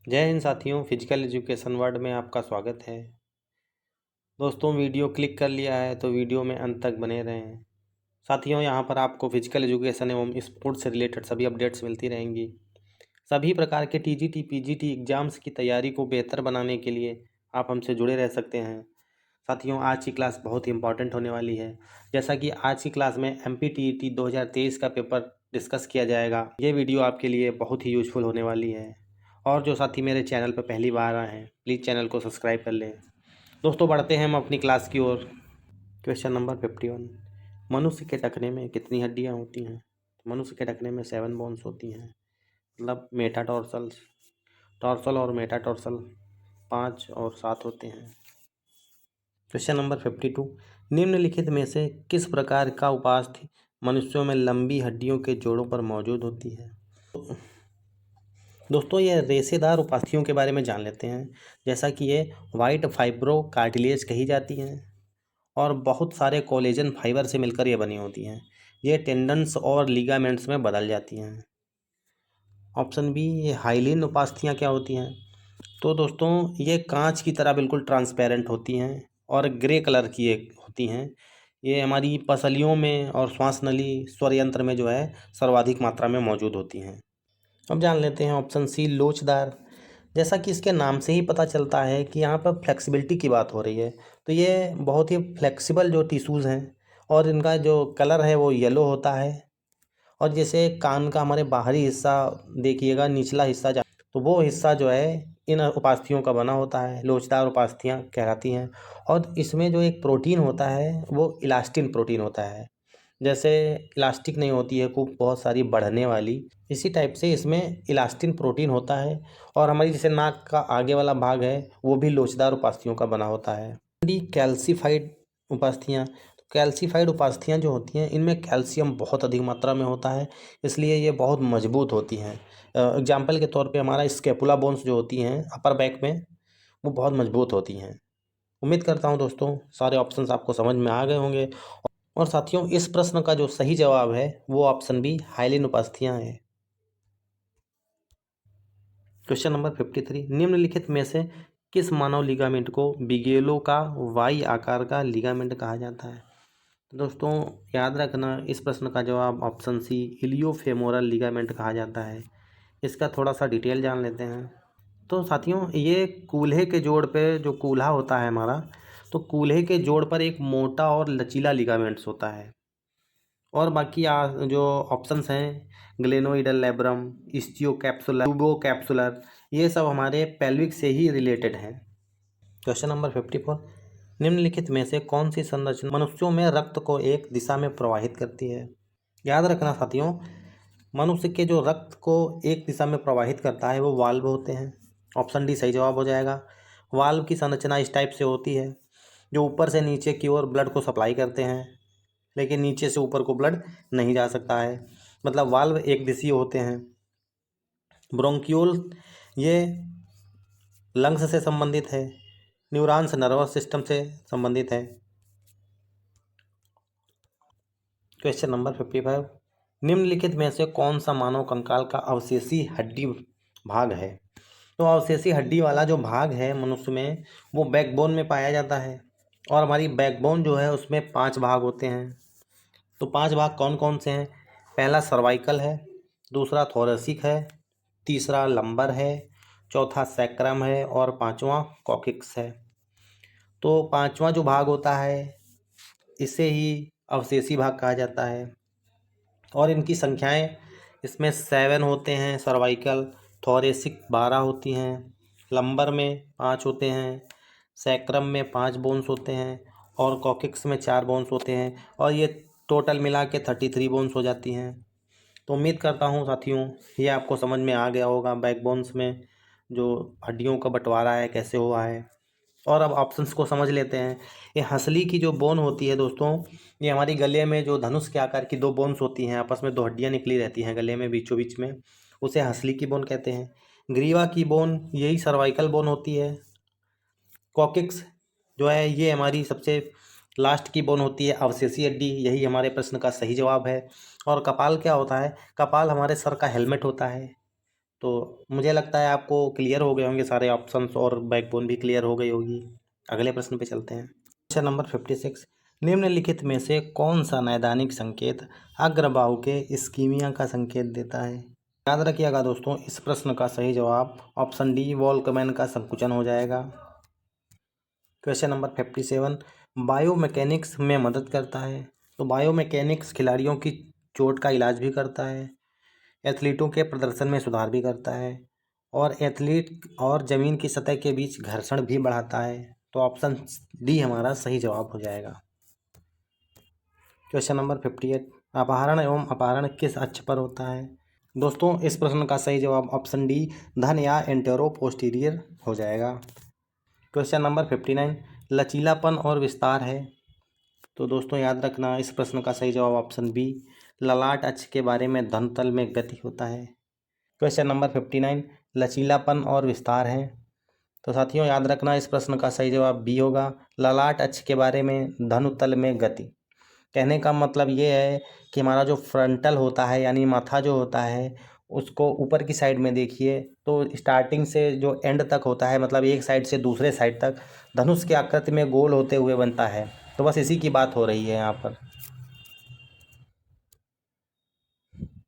जय हिंद साथियों, physical education world में आपका स्वागत है। दोस्तों, वीडियो क्लिक कर लिया है तो वीडियो में अंत तक बने रहें। साथियों, यहाँ पर आपको फिजिकल एजुकेशन एवं स्पोर्ट्स से रिलेटेड सभी अपडेट्स मिलती रहेंगी। सभी प्रकार के टीजीटी पीजीटी एग्जाम्स की तैयारी को बेहतर बनाने के लिए आप हमसे जुड़े रह सकते हैं। साथियों, आज की क्लास बहुत ही इंपॉर्टेंट होने वाली है। जैसा कि आज की क्लास में MPTET 2023 का पेपर डिस्कस किया जाएगा। ये वीडियो आपके लिए बहुत ही यूजफुल होने वाली है। और जो साथी मेरे चैनल पर पहली बार आए हैं, प्लीज़ चैनल को सब्सक्राइब कर लें। दोस्तों, बढ़ते हैं हम अपनी क्लास की ओर। क्वेश्चन नंबर 51, मनुष्य के टखने में कितनी हड्डियां होती हैं? मनुष्य के टखने में 7 बोन्स होती हैं, मतलब मेटाटॉर्सल, टॉर्सल और मेटाटॉर्सल 5 और 7 होते हैं। क्वेश्चन नंबर 52, निम्नलिखित में से किस प्रकार का उपास्थि मनुष्यों में लंबी हड्डियों के जोड़ों पर मौजूद होती है? दोस्तों, ये रेशेदार उपास्थियों के बारे में जान लेते हैं। जैसा कि ये वाइट फाइब्रो कार्टिलेज कही जाती हैं और बहुत सारे कोलेजन फाइबर से मिलकर ये बनी होती हैं। ये टेंडन्स और लिगामेंट्स में बदल जाती हैं। ऑप्शन बी, ये हाइलिन उपास्थियाँ क्या होती हैं? तो दोस्तों, ये कांच की तरह बिल्कुल ट्रांसपेरेंट होती हैं और ग्रे कलर की एक होती हैं। ये हमारी पसलियों में और श्वास नली स्वर यंत्र में जो है सर्वाधिक मात्रा में मौजूद होती हैं। अब जान लेते हैं ऑप्शन सी, लोचदार। जैसा कि इसके नाम से ही पता चलता है कि यहाँ पर फ्लेक्सिबिलिटी की बात हो रही है, तो ये बहुत ही फ्लेक्सिबल जो टिश्यूज़ हैं और इनका जो कलर है वो येलो होता है। और जैसे कान का हमारे बाहरी हिस्सा देखिएगा, निचला हिस्सा तो वो हिस्सा जो है इन उपास्थियों का बना होता है, लोचदार उपास्थियाँ कहलाती हैं। और इसमें जो एक प्रोटीन होता है वो इलास्टिन प्रोटीन होता है। जैसे इलास्टिक नहीं होती है खूब बहुत सारी बढ़ने वाली, इसी टाइप से इसमें इलास्टिन प्रोटीन होता है। और हमारी जैसे नाक का आगे वाला भाग है वो भी लोचदार उपास्थियों का बना होता है। डी, कैल्सीफाइड उपास्थियाँ। तो कैल्सीफाइड उपास्थियाँ जो होती हैं इनमें कैल्शियम बहुत अधिक मात्रा में होता है, इसलिए ये बहुत मजबूत होती हैं। एग्जाम्पल के तौर पे हमारा स्केपुला बोन्स जो होती हैं अपर बैक में, वो बहुत मजबूत होती हैं। उम्मीद करता हूँ दोस्तों सारे ऑप्शंस आपको समझ में आ गए होंगे। और साथियों, इस प्रश्न का जो सही जवाब है वो ऑप्शन बी, हाइलिन उपास्थियाँ है। क्वेश्चन नंबर 53, निम्नलिखित में से किस मानव लिगामेंट को बिगेलो का वाई आकार का लिगामेंट कहा जाता है? तो दोस्तों, याद रखना इस प्रश्न का जवाब ऑप्शन सी, इलियोफेमोरल लिगामेंट कहा जाता है। इसका थोड़ा सा डिटेल जान लेते हैं। तो साथियों, ये कूल्हे के जोड़ पे जो कूल्हा होता है हमारा, तो कूल्हे के जोड़ पर एक मोटा और लचीला लिगामेंट्स होता है। और बाकी जो ऑप्शंस हैं, ग्लेनोइडल लेब्रम, इस्टियोकैप्सुलर, ट्यूबोकैप्सुलर, ये सब हमारे पेल्विक से ही रिलेटेड हैं। क्वेश्चन नंबर 54, निम्नलिखित में से कौन सी संरचना मनुष्यों में रक्त को एक दिशा में प्रवाहित करती है? याद रखना साथियों, मनुष्य के जो रक्त को एक दिशा में प्रवाहित करता है वो वाल्व होते हैं। ऑप्शन डी सही जवाब हो जाएगा। वाल्व की संरचना इस टाइप से होती है, जो ऊपर से नीचे की ओर ब्लड को सप्लाई करते हैं, लेकिन नीचे से ऊपर को ब्लड नहीं जा सकता है, मतलब वाल्व एक दिशीय होते हैं। ब्रोंक्यूल, ये लंग्स से संबंधित है। न्यूरॉन्स नर्वस सिस्टम से संबंधित है। क्वेश्चन नंबर 55, निम्नलिखित में से कौन सा मानव कंकाल का अवशेषी हड्डी भाग है? तो अवशेषी हड्डी वाला जो भाग है मनुष्य में वो बैकबोन में पाया जाता है। और हमारी बैकबोन जो है उसमें 5 भाग होते हैं। तो 5 भाग कौन कौन से हैं? पहला सर्वाइकल है, दूसरा थोरेसिक है, तीसरा लंबर है, चौथा सैक्रम है और पांचवा कॉकिक्स है। तो पांचवा जो भाग होता है इसे ही अवशेषी भाग कहा जाता है। और इनकी संख्याएं इसमें 7 होते हैं सर्वाइकल, थोरेसिक 12 होती हैं, लंबर में 5 होते हैं, सैक्रम में 5 बोन्स होते हैं और कॉकिक्स में 4 बोन्स होते हैं। और ये टोटल मिला के 33 बोन्स हो जाती हैं। तो उम्मीद करता हूँ साथियों ये आपको समझ में आ गया होगा, बैकबोन्स में जो हड्डियों का बंटवारा है कैसे हुआ है। और अब ऑप्शंस को समझ लेते हैं। ये हंसली की जो बोन होती है दोस्तों, ये हमारी गले में जो धनुष के आकार की 2 बोन्स होती हैं, आपस में 2 हड्डियाँ निकली रहती हैं गले में बीचों बीच में, उसे हंसली की बोन कहते हैं। ग्रीवा की बोन यही सर्वाइकल बोन होती है। कॉकिक्स जो है ये हमारी सबसे लास्ट की बोन होती है, अवशेषी हड्डी, यही हमारे प्रश्न का सही जवाब है। और कपाल क्या होता है? कपाल हमारे सर का हेलमेट होता है। तो मुझे लगता है आपको क्लियर हो गए होंगे सारे ऑप्शंस और बैकबोन भी क्लियर हो गई होगी। अगले प्रश्न पे चलते हैं। क्वेश्चन नंबर 56, निम्नलिखित में से कौन सा नैदानिक संकेत अग्रबाहु के इस्कीमिया का संकेत देता है? याद रखिएगा दोस्तों, इस प्रश्न का सही जवाब ऑप्शन डी वॉल्कमैन का संकुचन हो जाएगा। क्वेश्चन नंबर 57, बायोमैकेनिक्स में मदद करता है। तो बायोमैकेनिक्स खिलाड़ियों की चोट का इलाज भी करता है, एथलीटों के प्रदर्शन में सुधार भी करता है, और एथलीट और जमीन की सतह के बीच घर्षण भी बढ़ाता है। तो ऑप्शन डी हमारा सही जवाब हो जाएगा। क्वेश्चन नंबर 58, अपहरण एवं अपहरण किस अक्ष पर होता है? दोस्तों, इस प्रश्न का सही जवाब ऑप्शन डी धन या एंटेरो पोस्टीरियर हो जाएगा। क्वेश्चन नंबर 59, लचीलापन और विस्तार है। तो दोस्तों याद रखना, इस प्रश्न का सही जवाब ऑप्शन बी ललाट अक्ष के बारे में धन तल में गति होता है। क्वेश्चन नंबर 59, लचीलापन और विस्तार है। तो साथियों याद रखना, इस प्रश्न का सही जवाब बी होगा ललाट अक्ष के बारे में धनुतल में गति। कहने का मतलब ये है कि हमारा जो फ्रंटल होता है यानी माथा जो होता है उसको ऊपर की साइड में देखिए तो स्टार्टिंग से जो एंड तक होता है, मतलब एक साइड से दूसरे साइड तक धनुष के आकृति में गोल होते हुए बनता है। तो बस इसी की बात हो रही है यहाँ पर।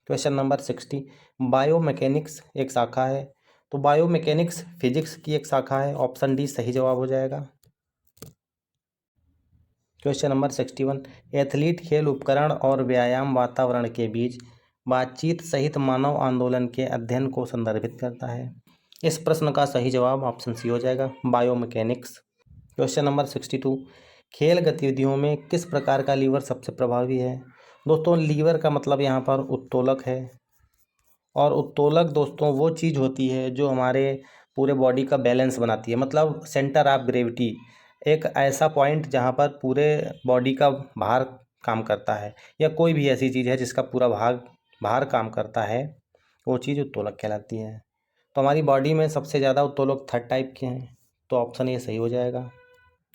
क्वेश्चन नंबर 60, बायोमैकेनिक्स एक शाखा है। तो बायोमैकेनिक्स फिजिक्स की एक शाखा है, ऑप्शन डी सही जवाब हो जाएगा। क्वेश्चन नंबर 61, एथलीट खेल उपकरण और व्यायाम वातावरण के बीच बातचीत सहित मानव आंदोलन के अध्ययन को संदर्भित करता है। इस प्रश्न का सही जवाब ऑप्शन सी हो जाएगा, बायोमैकेनिक्स। क्वेश्चन नंबर 62, खेल गतिविधियों में किस प्रकार का लीवर सबसे प्रभावी है? दोस्तों लीवर का मतलब यहाँ पर उत्तोलक है, और उत्तोलक दोस्तों वो चीज़ होती है जो हमारे पूरे बॉडी का बैलेंस बनाती है, मतलब सेंटर ऑफ ग्रेविटी, एक ऐसा पॉइंट जहाँ पर पूरे बॉडी का भार काम करता है, या कोई भी ऐसी चीज़ है जिसका पूरा भार काम करता है, वो चीज़ उत्तोलक कहलाती है। तो हमारी बॉडी में सबसे ज़्यादा उत्तोलक थर्ड टाइप के हैं, तो ऑप्शन ये सही हो जाएगा।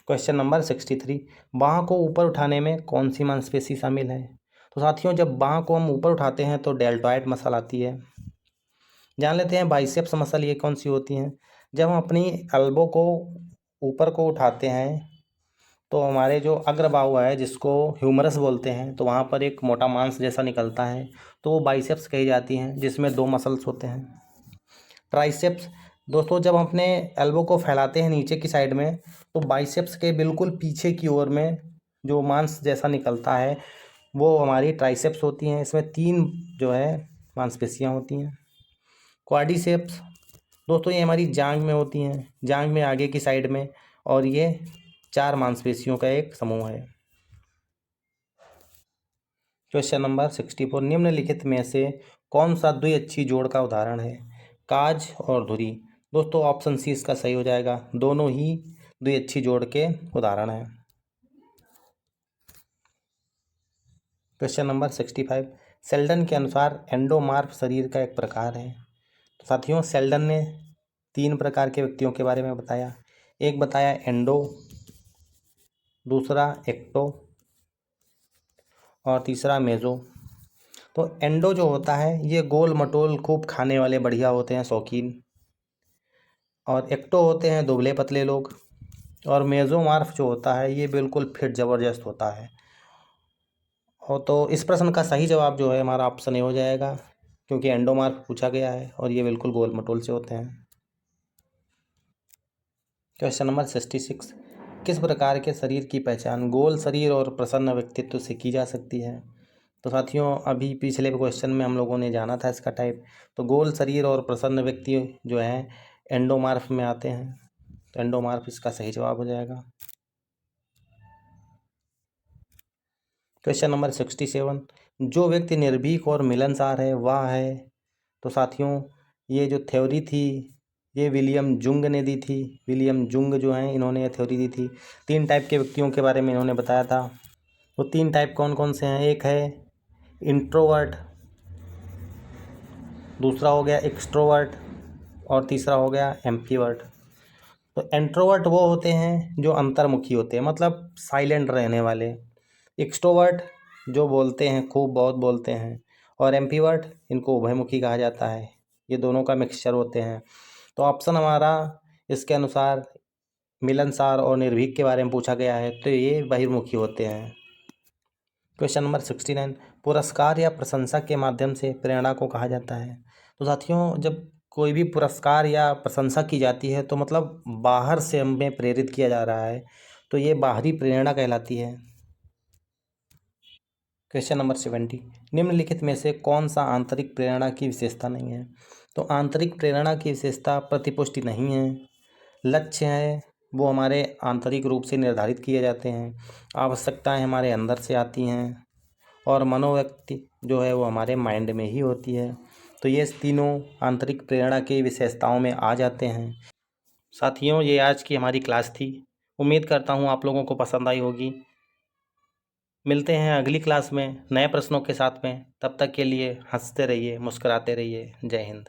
क्वेश्चन नंबर 63, बाँह को ऊपर उठाने में कौन सी मांसपेशी शामिल है? तो साथियों जब बाँह को हम ऊपर उठाते हैं तो डेल्टॉइड मसल आती है। जान लेते हैं बाइसेप्स मसल ये कौन सी होती हैं। जब हम अपनी एल्बो को ऊपर को उठाते हैं तो हमारे जो अग्रबाहु है जिसको ह्यूमरस बोलते हैं, तो वहाँ पर एक मोटा मांस जैसा निकलता है, तो वो बाइसेप्स कही जाती हैं, जिसमें दो मसल्स होते हैं। ट्राइसेप्स दोस्तों जब हम अपने एल्बो को फैलाते हैं नीचे की साइड में, तो बाइसेप्स के बिल्कुल पीछे की ओर में जो मांस जैसा निकलता है वो हमारी ट्राइसेप्स होती हैं। इसमें 3 जो है मांसपेशियाँ होती हैं। क्वाड्रिसेप्स दोस्तों ये हमारी जांघ में होती हैं, जांघ में आगे की साइड में, और ये 4 मांसपेशियों का एक समूह है। क्वेश्चन नंबर 64, निम्नलिखित में से कौन सा द्विअक्षी जोड़ का उदाहरण है? काज और धुरी। दोस्तों ऑप्शन सी इसका सही हो जाएगा, दोनों ही द्विअक्षी जोड़ के उदाहरण हैं। क्वेश्चन नंबर 65, सेल्डन के अनुसार एंडोमार्फ शरीर का एक प्रकार है। तो साथियों सेल्डन ने 3 प्रकार के व्यक्तियों के बारे में बताया। एक बताया एंडो, दूसरा एक्टो, और तीसरा मेजो। तो एंडो जो होता है ये गोल मटोल खूब खाने वाले बढ़िया होते हैं, शौकीन, और एक्टो होते हैं दुबले पतले लोग, और मेजोमार्फ जो होता है ये बिल्कुल फिट ज़बरदस्त होता है। और तो इस प्रश्न का सही जवाब जो है हमारा ऑप्शन ए हो जाएगा, क्योंकि एंडोमार्फ पूछा गया है और ये बिल्कुल गोल मटोल से होते हैं। क्वेश्चन नंबर 66, किस प्रकार के शरीर की पहचान गोल शरीर और प्रसन्न व्यक्तित्व से की जा सकती है? तो साथियों अभी पिछले क्वेश्चन में हम लोगों ने जाना था इसका टाइप। तो गोल शरीर और प्रसन्न व्यक्ति जो हैं एंडोमार्फ में आते हैं, तो एंडोमार्फ इसका सही जवाब हो जाएगा। क्वेश्चन नंबर 67, जो व्यक्ति निर्भीक और मिलनसार है वह है। तो साथियों ये जो थ्योरी थी ये विलियम जुंग ने दी थी। विलियम जुंग जो हैं इन्होंने ये थ्योरी दी थी। 3 टाइप के व्यक्तियों के बारे में इन्होंने बताया था। वो 3 टाइप कौन कौन से हैं? एक है इंट्रोवर्ट, दूसरा हो गया एक्सट्रोवर्ट, और तीसरा हो गया एम्पीवर्ट। तो इंट्रोवर्ट वो होते हैं जो अंतर्मुखी होते हैं, मतलब साइलेंट रहने वाले। एक्सट्रोवर्ट जो बोलते हैं, खूब बहुत बोलते हैं, और एम्पीवर्ट इनको उभयमुखी कहा जाता है। ये दोनों का मिक्सचर होते हैं। तो ऑप्शन हमारा इसके अनुसार मिलनसार और निर्भीक के बारे में पूछा गया है, तो ये बहिर्मुखी होते हैं। क्वेश्चन नंबर 69, पुरस्कार या प्रशंसा के माध्यम से प्रेरणा को कहा जाता है। तो साथियों, जब कोई भी पुरस्कार या प्रशंसा की जाती है तो मतलब बाहर से हमें प्रेरित किया जा रहा है, तो ये बाहरी प्रेरणा कहलाती है। क्वेश्चन नंबर 70, निम्नलिखित में से कौन सा आंतरिक प्रेरणा की विशेषता नहीं है। तो आंतरिक प्रेरणा की विशेषता प्रतिपुष्टि नहीं है, लक्ष्य है वो हमारे आंतरिक रूप से निर्धारित किए जाते हैं, आवश्यकताएं हमारे अंदर से आती हैं, और मनोव्यक्ति जो है वो हमारे माइंड में ही होती है। तो ये तीनों आंतरिक प्रेरणा की विशेषताओं में आ जाते हैं। साथियों, ये आज की हमारी क्लास थी। उम्मीद करता हूँ आप लोगों को पसंद आई होगी। मिलते हैं अगली क्लास में नए प्रश्नों के साथ में। तब तक के लिए हंसते रहिए, मुस्कुराते रहिए। जय हिंद।